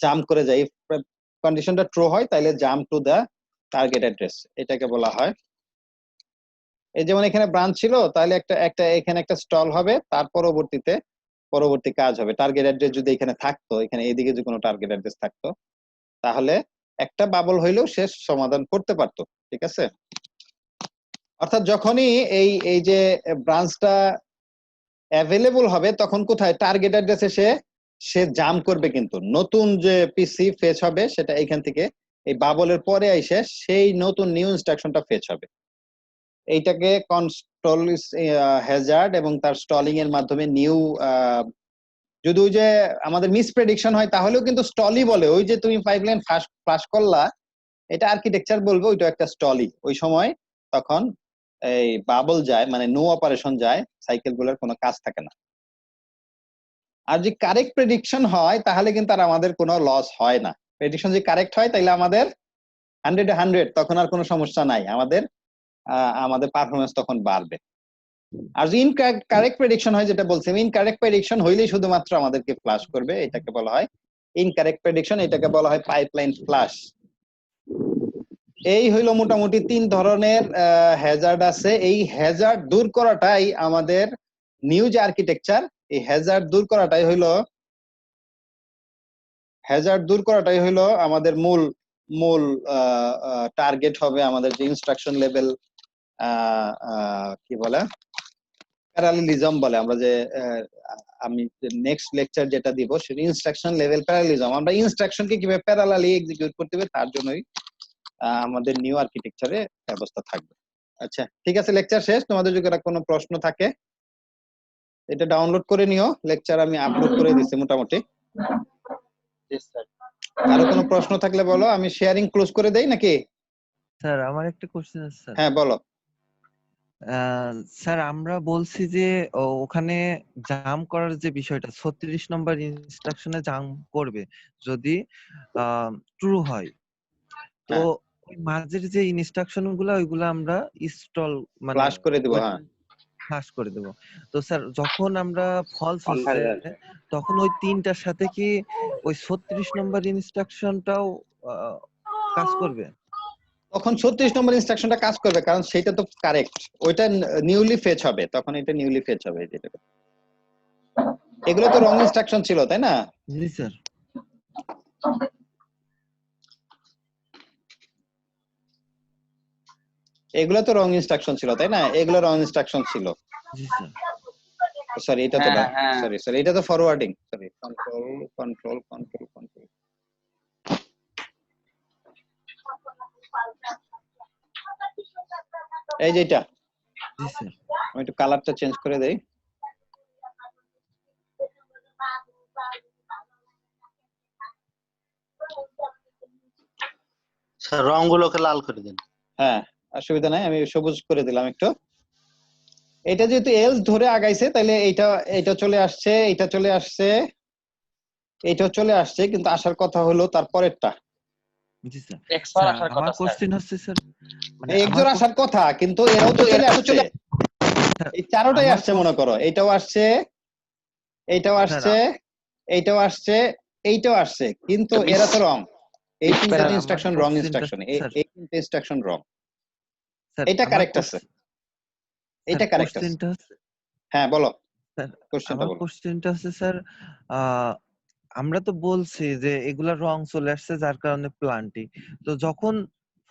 জাম্প করে যায়। কন্ডিশনটা ট্রু হয় তাহলে jump to the target address, এটাকে বলা হয়। এই যেমন এখানে ব্রাঞ্চ ছিল, তাহলে একটা একটা এখানে একটা স্টল হবে, তার পরবর্তী কাজ হবে। টার্গেট অ্যাড্রেস যদি এখানে থাকতো, এখানে এইদিকে যদি কোনো টার্গেট অ্যাড্রেস থাকতো, তাহলে একটা বাবল হইলেও সে সমাধান করতে পারতো। ঠিক আছে, অর্থাৎ যখনই এই এই যে ব্রাঞ্চটা অ্যাভেলেবল হবে তখন কোথায় টার্গেট অ্যাড্রেসে সে জাম্প করবে, কিন্তু নতুন যে পিসি ফেচ হবে সেটা এখান থেকে এই বাবলের পরে এসে সেই নতুন নিউ ইনস্ট্রাকশনটা ফেচ হবে। এইটাকে কনস্টল হ্যাজার্ড এবং তার স্টলিং এর মাধ্যমে নিউ, যদি ওই যে আমাদের মিস প্রেডিকশন হয় তাহলেও কিন্তু স্টলই বলে। ওই যে তুমি পাইপলাইন ফ্লাশ করলা, এটা আর্কিটেকচার বলবে ওইটা একটা স্টলই। ওই সময় তখন এই বাবল যায়, মানে নো অপারেশন যায়, সাইকেল গুলোর কোনো কাজ থাকে না। আর যদি কারেক্ট প্রেডিকশন হয় তাহলে কিন্তু আর আমাদের কোনো লস হয় না। প্রেডিকশন যদি কারেক্ট হয় তাহলে আমাদের 100 তখন আর কোনো সমস্যা নাই, আমাদের আমাদের পারফরমেন্স তখন বাড়বে। আর যদি ইনকারেক্ট প্রেডিকশন হয়, যেটা বলছি, ইনকারেক্ট প্রেডিকশন হইলেই শুধুমাত্র আমাদেরকে ফ্লাশ করবে, এটাকে বলা হয় ইনকারেক্ট প্রেডিকশন, এটাকে বলা হয় পাইপলাইন ফ্লাশ। এই হইলো মোটামুটি 3 ধরনের হ্যাজার্ড আছে। এই হ্যাজার্ড দূর করাটাই আমাদের নিউ যে আর্কিটেকচার, এই হ্যাজার্ড দূর করাটাই হইলো আমাদের মূল মূল টার্গেট হবে। আমাদের যে ইনস্ট্রাকশন লেভেল কি বলে, প্যারালেলিজম বলে, আমরা যে আমি নেক্সট লেকচার যেটা দিব সেটা ইনস্ট্রাকশন লেভেল প্যারালেলিজম। আমরা ইনস্ট্রাকশনকে কিভাবে প্যারালালি এক্সিকিউট করতে হবে তার জন্যই আমাদের নিউ আর্কিটেকচারে ব্যবস্থা থাকবে। আচ্ছা ঠিক আছে, লেকচার শেষ। তোমাদের যদি কোনো প্রশ্ন থাকে এটা ডাউনলোড করে নিও, লেকচার আমি আপলোড করে দিচ্ছি মোটামুটি। আরো কোনো প্রশ্ন থাকলে বলো, আমি শেয়ারিং ক্লোজ করে দেই নাকি? স্যার আমার একটা কোশ্চেন আছে স্যার। হ্যাঁ বলো। স্যার আমরা বলছি যে ওখানে জাম্প করার যে বিষয়টা 36 নম্বর ইনস্ট্রাকশনে জাম্প করবে যদি ট্রু হয়, তো হ্যাঁ, ওই মাঝের যে ইনস্ট্রাকশন গুলো ওইগুলো আমরা ইনস্টল মানে ফ্লাশ করে দিব। হ্যাঁ, ফ্লাশ করে দেব। তো স্যার যখন আমরা ফলস হচ্ছে তখন ওই তিনটার সাথে কি ওই 36 নম্বর ইনস্ট্রাকশনটাও কাজ করবে? তখন 36 নম্বর ইনস্ট্রাকশনটা কাজ করবে, কারণ সেটা তো কারেক্ট, ওইটা নিউলি ফেচ হবে, তখন এটা নিউলি ফেচ হবে। এগুলো তো রং ইনস্ট্রাকশন ছিল, তাই না? জি স্যার। এগুলো তো রং ইনস্ট্রাকশন ছিল, তাই না? এগুলো রং ইনস্ট্রাকশন ছিল। জি স্যার। সরি, এটা তো সরি এটা তো ফরওয়ার্ডিং। Sorry, control. এই যে এটা, জি স্যার। আমি একটু কালারটা চেঞ্জ করে দেই। স্যার রংগুলোকে লাল করে দিন। হ্যাঁ, অসুবিধা নাই, আমি সবুজ করে দিলাম একটু। এটা যেহেতু এলস ধরে আগাইছে, তাহলে এটা চলে আসছে, এটা চলে আসছে, এটাও চলে আসছে, কিন্তু আসার কথা হলো তারপরেরটা। জি স্যার। এক্সপার আসার আমার কথা স্যার। কোশ্চেন হচ্ছে স্যার, মানে এক্সোর আসার কথা, কিন্তু এরাও তো চলে আসছে। এই চারোটাই আসছে, মনে করো এইটাও আসছে, এইটাও আসছে, এইটাও আসছে, এইটাও আসছে, কিন্তু এরা তো রং। এই তিনটা ইনস্ট্রাকশন রং ইনস্ট্রাকশন, এই তিনটা ইনস্ট্রাকশন রং। এটা কারেক্ট আছে, এটা কারেক্ট আছে। হ্যাঁ বলো, কোশ্চেনটা আমার বলো। কোশ্চেনটা হচ্ছে স্যার, আমরা তো বলছি যে এগুলা রং চলে আসছে যার কারণে প্লান্টিং, তো যখন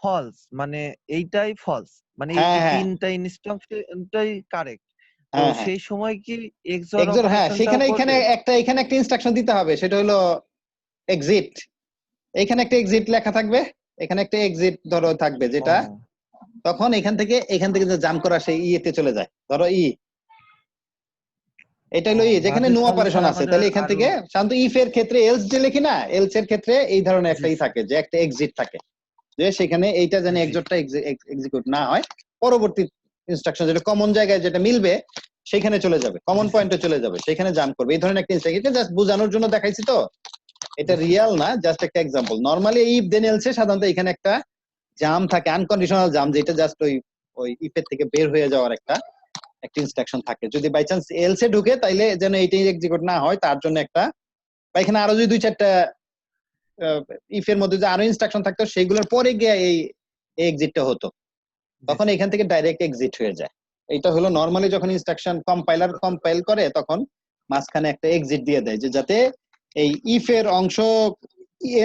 ফলস মানে এইটাই ফলস, মানে এই হ্যাঁ, তিনটা ইনস্ট্রাকশনটাই কারেক্ট, তো হ্যাঁ, সেই সময় কি এক্সর এক্সোর, হ্যাঁ সেখানে অপারেশনটাও এখানে একটা ইনস্ট্রাকশন দিতে হবে, সেটা হলো এক্সিট। এখানে একটা এক্সিট লেখা থাকবে, এখানে একটা এক্সিট ধরো থাকবে, যেটা তখন এখান থেকে যে জাম্প করা সেই ইয়েতে চলে যায়। ধরো এটা হলো যেখানে নো অপারেশন আছে, তাহলে এখান থেকে সাধারণত ইফ এর ক্ষেত্রে এলস যে লিখি না, এলস এর ক্ষেত্রে এই ধরনের একটাই থাকে, যে একটা এক্সিট থাকে, যে সেখানে এইটা যেন এক্সিটটা এক্সিকিউট না হয়, পরবর্তী ইনস্ট্রাকশন যেটা কমন জায়গায় যেটা মিলবে সেখানে চলে যাবে, কমন পয়েন্টে চলে যাবে, সেখানে জাম্প করবে। এই ধরনের একটা ইনস্ট্রাকশন, এটা জাস্ট বোঝানোর জন্য দেখাইছি, তো এটা রিয়েল না, জাস্ট একটা example. Normally if then else সাধারণত এখানে একটা জাম থাকে, আনকন্ডিশনাল জাম, যেটা জাস্ট ওই ইফের থেকে বের হয়ে যাওয়ার একটা ইনস্ট্রাকশন থাকে। যদি বাই চান্স এলসে ঢুকে, তাইলে যেন এইটাই এক্সিকিউট না হয় তার জন্য একটা, বা এখানে আরো যদি 2-4টা ইফের মধ্যে যে আরো ইনস্ট্রাকশন থাকতো সেগুলোর পরে গিয়ে এই এক্সিটটা হতো, তখন এখান থেকে ডাইরেক্ট এক্সিট হয়ে যায়। এটা হলো নরমালি যখন ইনস্ট্রাকশন কম্পাইলার কম্পাইল করে, তখন মাঝখানে একটা এক্সিট দিয়ে দেয়, যে যাতে এই ইফের অংশ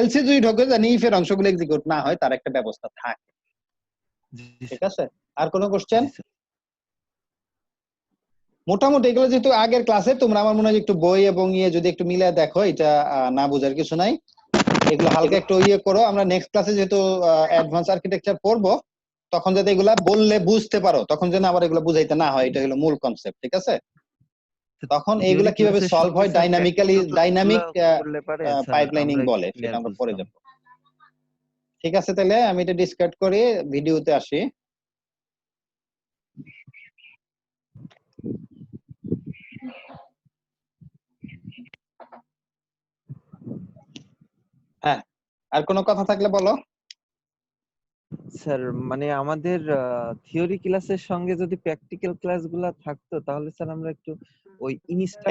এলসি যদি ঢোকে, জানি ইফের অংশগুলো এক্সিকিউট না হয়, তার একটা ব্যবস্থা থাকে। ঠিক আছে, আর কোনো কোশ্চেন? মোটামুটি এগুলো যেহেতু আগের ক্লাসে, তোমরা আমার মনে হয় একটু বই এবং যদি একটু মিলে দেখো, এটা না বোঝার কিছু নাই, এগুলো হালকা একটু করো। আমরা নেক্সট ক্লাসে যেহেতু অ্যাডভান্স আর্কিটেকচার পড়বো, তখন যাতে এগুলা বললে বুঝতে পারো, তখন যেন আবার এগুলা বুঝাইতে না হয়, এটা হলো মূল কনসেপ্ট, ঠিক আছে? তখন এগুলা কিভাবে সলভ হয়, ডাইনামিক পাইপলাইনিং বলে, সেটা আমরা পরে যাব। ঠিক আছে, তাহলে আমি এটা ডিসকার্ড করে ভিডিওতে আসি। হ্যাঁ, আর কোনো কথা থাকলে বলো। স্যার মানে আমাদের থিওরি ক্লাসের সঙ্গে যদি প্র্যাকটিক্যাল ক্লাসগুলো থাকতো তাহলে স্যার আমরা একটু ওই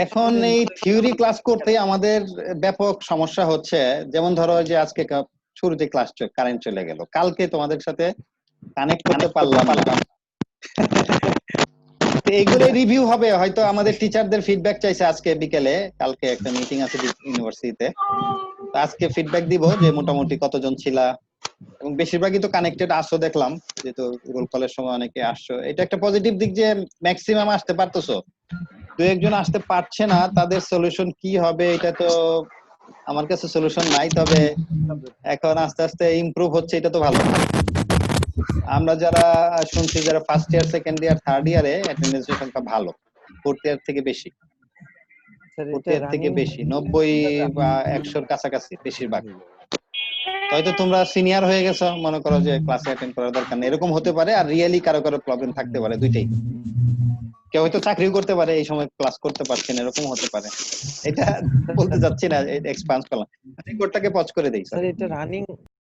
এখন এই থিওরি ক্লাস করতে আমাদের ব্যাপক সমস্যা হচ্ছে। যেমন ধরো যে আজকে শুরুতে ক্লাস কারেন্ট চলে গেল, কালকে তোমাদের সাথে কানেক্ট করতে পারলাম না। তো এইগুলো রিভিউ হবে, হয়তো আমাদের টিচারদের ফিডব্যাক চাইছে আজকে বিকেলে, কালকে একটা মিটিং আছে ইউনিভার্সিটিতে, তো আজকে ফিডব্যাক দিব যে মোটামুটি কতজন ছিলা, এবং বেশিরভাগই তো কানেক্টেড আসো দেখলাম, যেহেতু রোল কলের সময় অনেকে আসছো। এটা একটা পজিটিভ দিক যে ম্যাক্সিমাম আসতে পারতেছো। দু একজন আসতে পারছে না, তাদের সলিউশন কি হবে এটা তো আমার কাছে সলিউশন নাই, তবে এখন আস্তে আস্তে ইমপ্রুভ হচ্ছে, এটা তো ভালো। আমরা যারা শুনছি যারা first year, second year, third ইয়ারে অ্যাটেন্ডেন্সের সংখ্যা ভালো, ফোর্থ ইয়ার থেকে বেশি, ফোর্থ ইয়ার থেকে বেশি 90 বা 100-র কাছাকাছি বেশিরভাগ। হয়তো তোমরা সিনিয়র হয়ে গেছো, মনে করো যে ক্লাসে অ্যাটেন্ড করার দরকার নেই, এরকম হতে পারে। আর রিয়েলি কারো কারো প্রবলেম থাকতে পারে, দুইটাই। কেউ হয়তো চাকরিও করতে পারে, এই সময় ক্লাস করতে পারছেন, এরকম হতে পারে। এটা বলতে যাচ্ছি না, এক্সপান্স করলাম। রেকর্ডটাকে পজ করে দেই স্যার এটা রানিং